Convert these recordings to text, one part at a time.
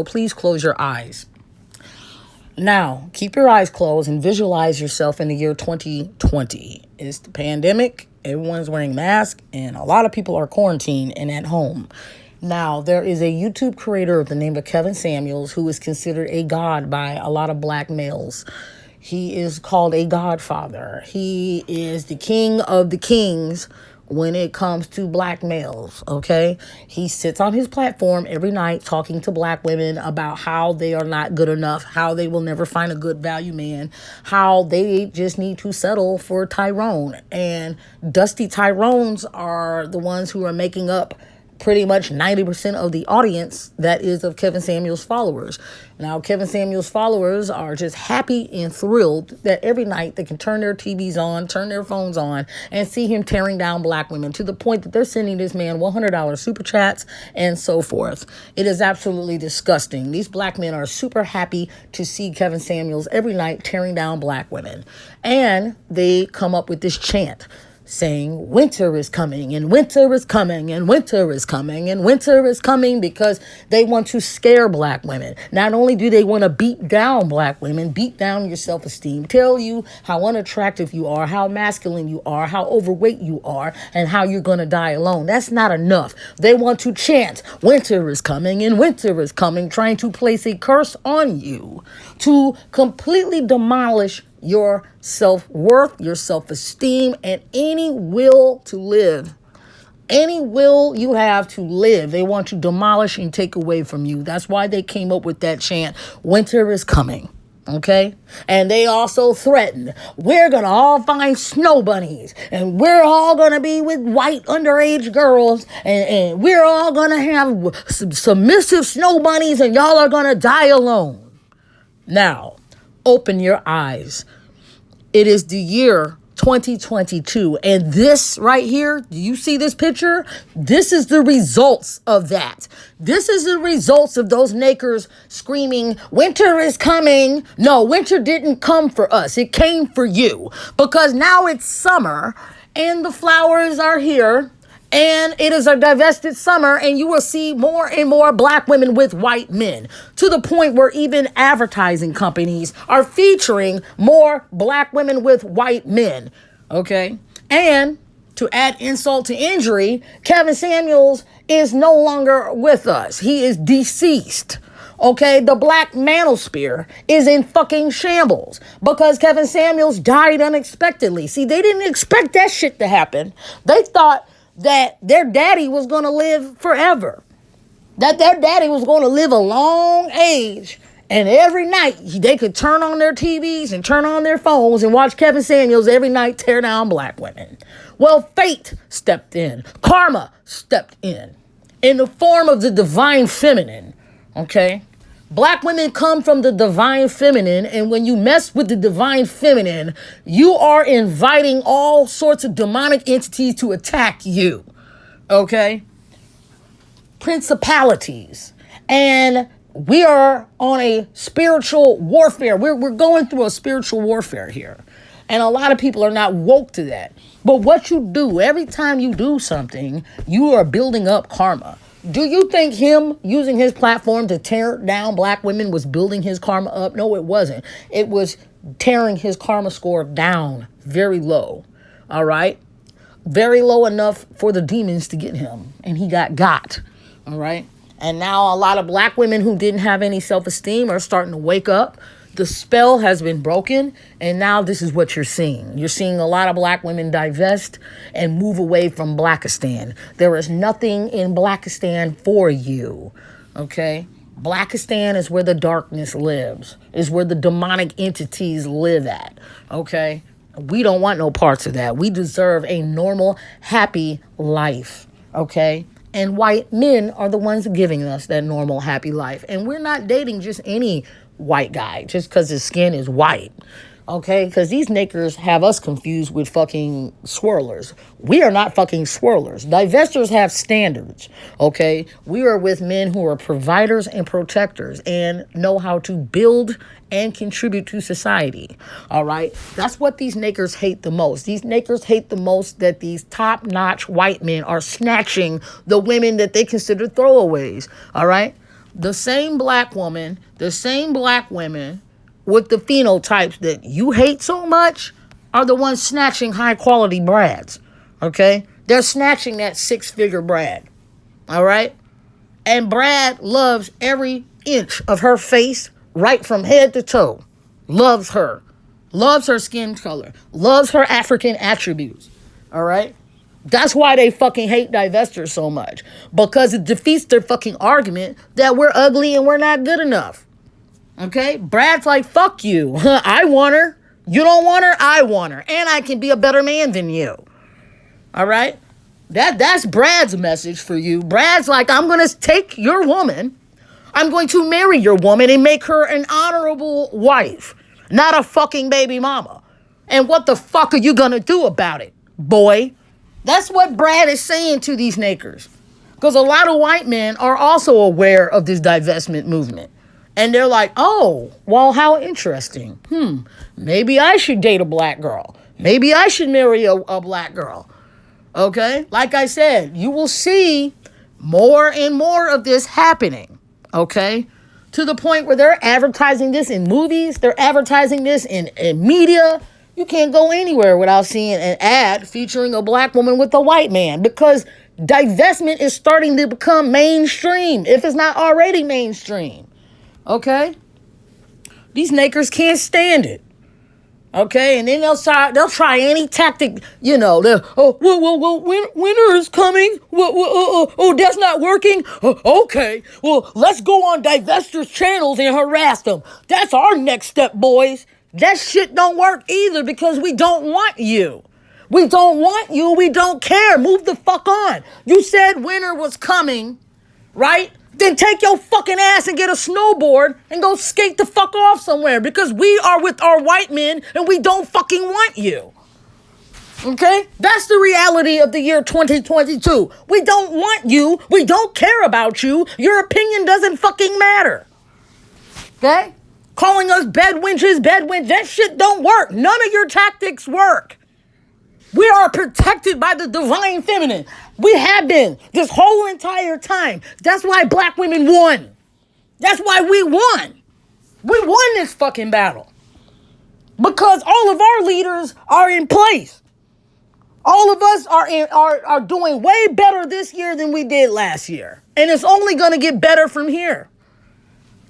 So please close your eyes. Now, keep your eyes closed and visualize yourself in the year 2020. It's the pandemic. Everyone's wearing masks, and a lot of people are quarantined and at home. Now, there is a YouTube creator of the name of Kevin Samuels who is considered a god by a lot of black males. He is called a godfather. He is the king of the kings when it comes to black males, okay? He sits on his platform every night talking to black women about how they are not good enough, how they will never find a good value man, how they just need to settle for Tyrone. And Dusty Tyrones are the ones who are making up pretty much 90% of the audience that is of Kevin Samuels' followers. Now, Kevin Samuels' followers are just happy and thrilled that every night they can turn their TVs on, turn their phones on, and see him tearing down black women to the point that they're sending this man $100 super chats and so forth. It is absolutely disgusting. These black men are super happy to see Kevin Samuels every night tearing down black women. And they come up with this chant saying winter is coming and winter is coming and winter is coming and winter is coming, because they want to scare black women. Not only do they want to beat down black women, beat down your self-esteem, tell you how unattractive you are, how masculine you are, how overweight you are, and how you're going to die alone. That's not enough. They want to chant winter is coming and winter is coming, trying to place a curse on you to completely demolish your self-worth, your self-esteem, and any will to live. Any will you have to live, they want to demolish and take away from you. That's why they came up with that chant, winter is coming. Okay? And they also threatened, we're going to all find snow bunnies, and we're all going to be with white underage girls, and we're all going to have submissive snow bunnies, and y'all are going to die alone. Now, open your eyes. It is the year 2022. And this right here, do you see this picture? This is the results of that. This is the results of those nakers screaming, winter is coming. No, winter didn't come for us. It came for you. Because now it's summer and the flowers are here. And it is a divested summer, and you will see more and more black women with white men, to the point where even advertising companies are featuring more black women with white men. Okay. And to add insult to injury, Kevin Samuels is no longer with us. He is deceased. Okay, the black manosphere is in fucking shambles because Kevin Samuels died unexpectedly. See, they didn't expect that shit to happen. They thought that their daddy was going to live forever, that their daddy was going to live a long age, and every night they could turn on their TVs and turn on their phones and watch Kevin Samuels every night tear down black women. Well, fate stepped in. Karma stepped in the form of the divine feminine. Okay? Black women come from the divine feminine, and when you mess with the divine feminine, you are inviting all sorts of demonic entities to attack you, okay? Principalities. And we are on a spiritual warfare. We're going through a spiritual warfare here. And a lot of people are not woke to that. But what you do, every time you do something, you are building up karma. Do you think him using his platform to tear down black women was building his karma up? No, it wasn't. It was tearing his karma score down very low. All right? Very low enough for the demons to get him. And he got. All right? And now a lot of black women who didn't have any self-esteem are starting to wake up. The spell has been broken, and now this is what you're seeing. You're seeing a lot of black women divest and move away from Blackistan. There is nothing in Blackistan for you, okay? Blackistan is where the darkness lives, is where the demonic entities live at, okay? We don't want no parts of that. We deserve a normal, happy life, okay? And white men are the ones giving us that normal, happy life. And we're not dating just any white guy just because his skin is white, okay? Because these niggers have us confused with fucking swirlers. We are not fucking swirlers. Divestors have standards, okay? We are with men who are providers and protectors and know how to build and contribute to society, all right? That's what these niggers hate the most. These niggers hate the most that these top-notch white men are snatching the women that they consider throwaways, all right? the same black woman, the same black women with the phenotypes that you hate so much are the ones snatching high quality brads. Okay? They're snatching that 6-figure Brad. All right? And Brad loves every inch of her face right from head to toe. Loves her. Loves her skin color. Loves her African attributes. All right? That's why they fucking hate divestors so much. Because it defeats their fucking argument that we're ugly and we're not good enough. Okay? Brad's like, fuck you. I want her. You don't want her? I want her. And I can be a better man than you. All right? That's Brad's message for you. Brad's like, I'm going to take your woman. I'm going to marry your woman and make her an honorable wife. Not a fucking baby mama. And what the fuck are you going to do about it, boy? That's what Brad is saying to these nakers. Because a lot of white men are also aware of this divestment movement. And they're like, oh, well, how interesting. Maybe I should date a black girl. Maybe I should marry a black girl. Okay? Like I said, you will see more and more of this happening. Okay? To the point where they're advertising this in movies. They're advertising this in media. You can't go anywhere without seeing an ad featuring a black woman with a white man. Because divestment is starting to become mainstream. If it's not already mainstream. Okay? These nakers can't stand it. Okay, and then they'll try any tactic, you know. Winter is coming. That's not working. Okay, well, let's go on divestors' channels and harass them. That's our next step, boys. That shit don't work either because we don't want you. We don't want you. We don't care. Move the fuck on. You said winter was coming, right? Then take your fucking ass and get a snowboard and go skate the fuck off somewhere because we are with our white men and we don't fucking want you. Okay? That's the reality of the year 2022. We don't want you. We don't care about you. Your opinion doesn't fucking matter. Okay? Calling us bedwenches, that shit don't work. None of your tactics work. We are protected by the divine feminine. We have been this whole entire time. That's why black women won. That's why we won. We won this fucking battle. Because all of our leaders are in place. All of us are doing way better this year than we did last year. And it's only going to get better from here.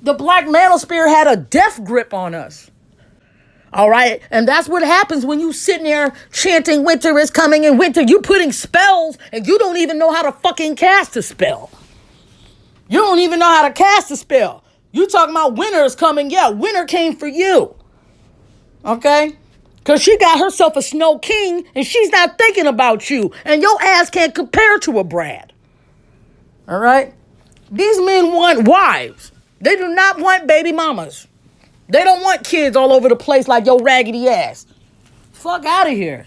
The black manosphere had a death grip on us. All right. And that's what happens when you sitting there chanting winter is coming and winter. You putting spells and you don't even know how to fucking cast a spell. You don't even know how to cast a spell. You talking about winter is coming. Yeah, winter came for you. Okay. Because she got herself a snow king and she's not thinking about you. And your ass can't compare to a Brad. All right. These men want wives. They do not want baby mamas. They don't want kids all over the place like your raggedy ass. Fuck out of here.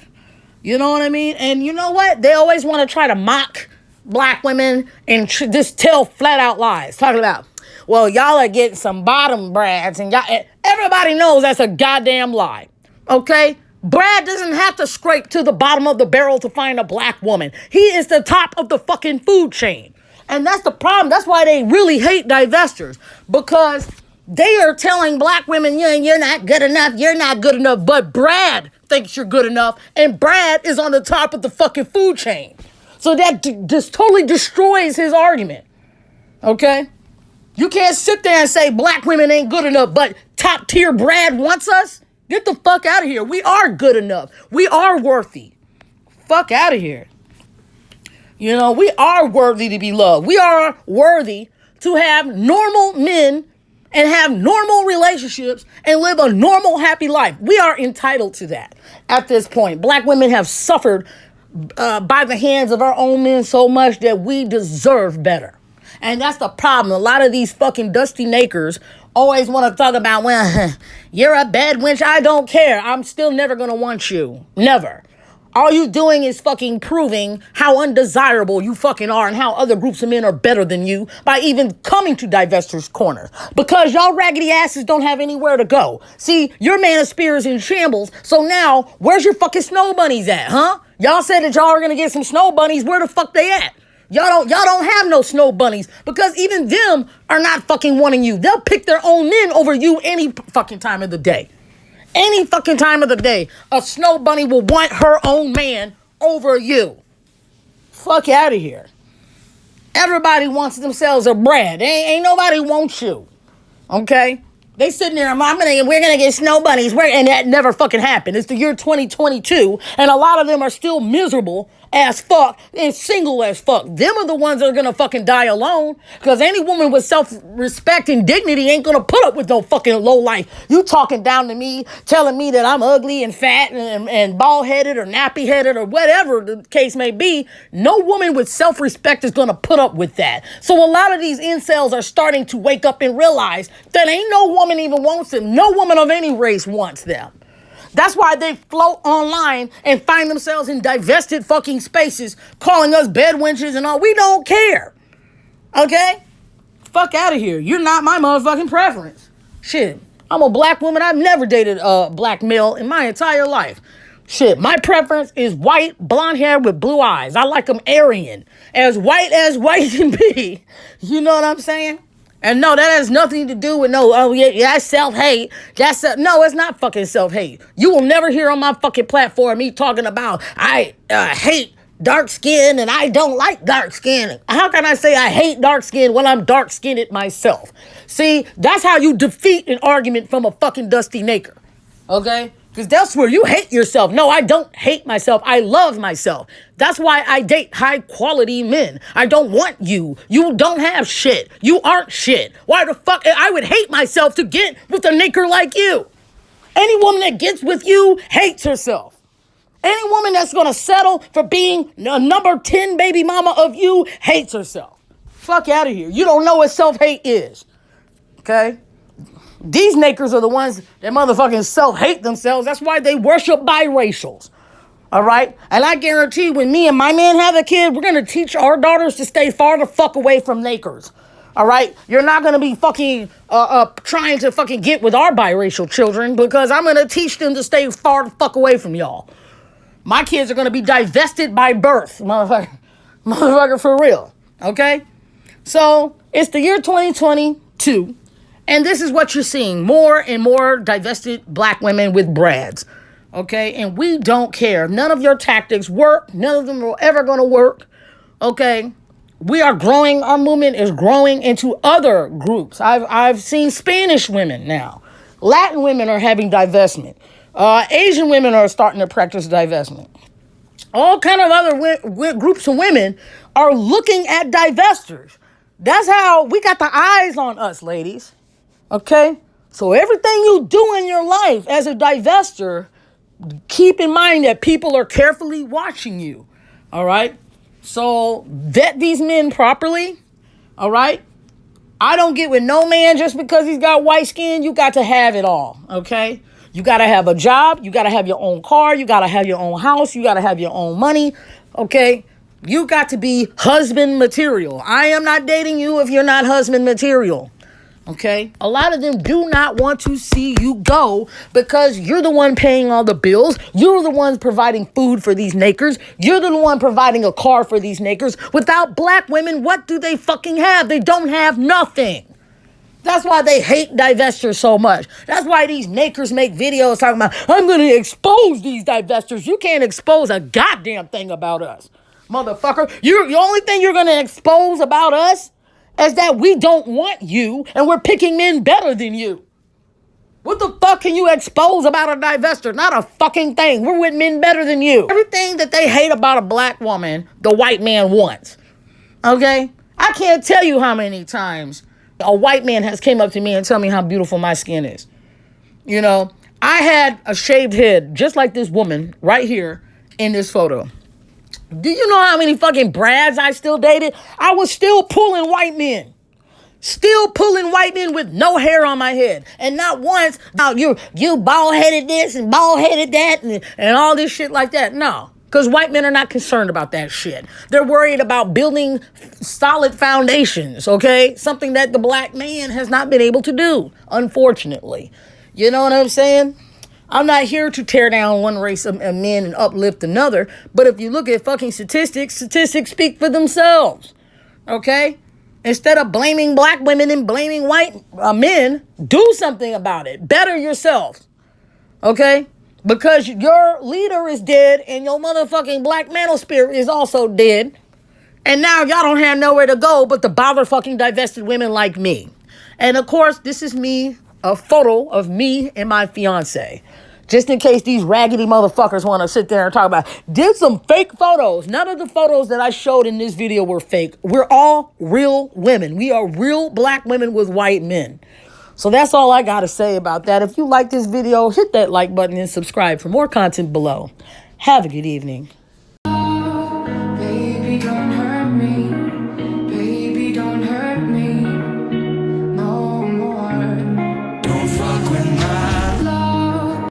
You know what I mean? And you know what? They always want to try to mock black women and just tell flat out lies. Talking about, well, y'all are getting some bottom brads and everybody knows that's a goddamn lie. Okay? Brad doesn't have to scrape to the bottom of the barrel to find a black woman. He is the top of the fucking food chain. And that's the problem. That's why they really hate divestors. Because they are telling black women, you're not good enough, you're not good enough. But Brad thinks you're good enough. And Brad is on the top of the fucking food chain. So that just totally destroys his argument. Okay? You can't sit there and say black women ain't good enough, but top tier Brad wants us? Get the fuck out of here. We are good enough. We are worthy. Fuck out of here. You know, we are worthy to be loved. We are worthy to have normal men and have normal relationships and live a normal, happy life. We are entitled to that at this point. Black women have suffered by the hands of our own men so much that we deserve better. And that's the problem. A lot of these fucking dusty nakers always want to talk about, well, you're a bad wench. I don't care. I'm still never going to want you. Never. All you doing is fucking proving how undesirable you fucking are and how other groups of men are better than you by even coming to divestors' corner. Because y'all raggedy asses don't have anywhere to go. See, your manosphere is in shambles, so now, where's your fucking snow bunnies at, huh? Y'all said that y'all are gonna get some snow bunnies. Where the fuck they at? Y'all don't have no snow bunnies because even them are not fucking wanting you. They'll pick their own men over you any fucking time of the day. Any fucking time of the day, a snow bunny will want her own man over you. Fuck out of here. Everybody wants themselves a Brad. Ain't nobody wants you. Okay? They sitting there, we're gonna get snow bunnies. And that never fucking happened. It's the year 2022, and a lot of them are still miserable as fuck and single as fuck. Them are the ones that are gonna fucking die alone. Because any woman with self-respect and dignity ain't gonna put up with no fucking low life. You talking down to me, telling me that I'm ugly and fat and bald-headed or nappy-headed or whatever the case may be. No woman with self-respect is gonna put up with that. So a lot of these incels are starting to wake up and realize that ain't no woman even wants them. No woman of any race wants them. That's why they float online and find themselves in divested fucking spaces, calling us bed wenches and all. We don't care. Okay? Fuck out of here. You're not my motherfucking preference. Shit. I'm a black woman. I've never dated a black male in my entire life. Shit. My preference is white, blonde hair with blue eyes. I like them Aryan. As white can be. You know what I'm saying? And no, that has nothing to do with that's self-hate. No, it's not fucking self-hate. You will never hear on my fucking platform me talking about I hate dark skin and I don't like dark skin. How can I say I hate dark skin when I'm dark skinned myself? See, that's how you defeat an argument from a fucking dusty nigger. Okay? Because that's where you hate yourself. No, I don't hate myself. I love myself. That's why I date high quality men. I don't want you. You don't have shit. You aren't shit. Why the fuck? I would hate myself to get with a nigger like you. Any woman that gets with you hates herself. Any woman that's going to settle for being a number 10 baby mama of you hates herself. Fuck out of here. You don't know what self-hate is. Okay? These nakers are the ones that motherfucking self-hate themselves. That's why they worship biracials. All right? And I guarantee when me and my man have a kid, we're going to teach our daughters to stay far the fuck away from nakers. All right? You're not going to be fucking trying to fucking get with our biracial children because I'm going to teach them to stay far the fuck away from y'all. My kids are going to be divested by birth. Motherfucker for real. Okay? So, it's the year 2022. And this is what you're seeing. More and more divested black women with brads. Okay? And we don't care. None of your tactics work. None of them are ever going to work. Okay? We are growing. Our movement is growing into other groups. I've seen Spanish women now. Latin women are having divestment. Asian women are starting to practice divestment. All kind of other groups of women are looking at divestors. That's how we got the eyes on us, ladies. Okay? So everything you do in your life as a divestor, keep in mind that people are carefully watching you. All right? So vet these men properly. All right? I don't get with no man just because he's got white skin. You got to have it all. Okay? You got to have a job. You got to have your own car. You got to have your own house. You got to have your own money. Okay? You got to be husband material. I am not dating you if you're not husband material. Okay? A lot of them do not want to see you go because you're the one paying all the bills. You're the ones providing food for these nakers. You're the one providing a car for these nakers. Without black women, what do they fucking have? They don't have nothing. That's why they hate divestors so much. That's why these nakers make videos talking about, I'm going to expose these divestors. You can't expose a goddamn thing about us, motherfucker. The only thing you're going to expose about us is that we don't want you and we're picking men better than you. What the fuck can you expose about a divestor? Not a fucking thing. We're with men better than you. Everything that they hate about a black woman, the white man wants. Okay? I can't tell you how many times a white man has came up to me and tell me how beautiful my skin is. You know, I had a shaved head just like this woman right here in this photo. Do you know how many fucking brads I still dated? I was still pulling white men. Still pulling white men with no hair on my head. And not once, you bald-headed this and bald-headed that and all this shit like that. No. Because white men are not concerned about that shit. They're worried about building solid foundations, okay? Something that the black man has not been able to do, unfortunately. You know what I'm saying? I'm not here to tear down one race of men and uplift another. But if you look at fucking statistics speak for themselves. Okay? Instead of blaming black women and blaming white men, do something about it. Better yourself. Okay? Because your leader is dead and your motherfucking black manosphere is also dead. And now y'all don't have nowhere to go but to bother fucking divested women like me. And of course, this is me, a photo of me and my fiance. Just in case these raggedy motherfuckers want to sit there and talk about, did some fake photos. None of the photos that I showed in this video were fake. We're all real women. We are real black women with white men. So that's all I got to say about that. If you like this video, hit that like button and subscribe for more content below. Have a good evening.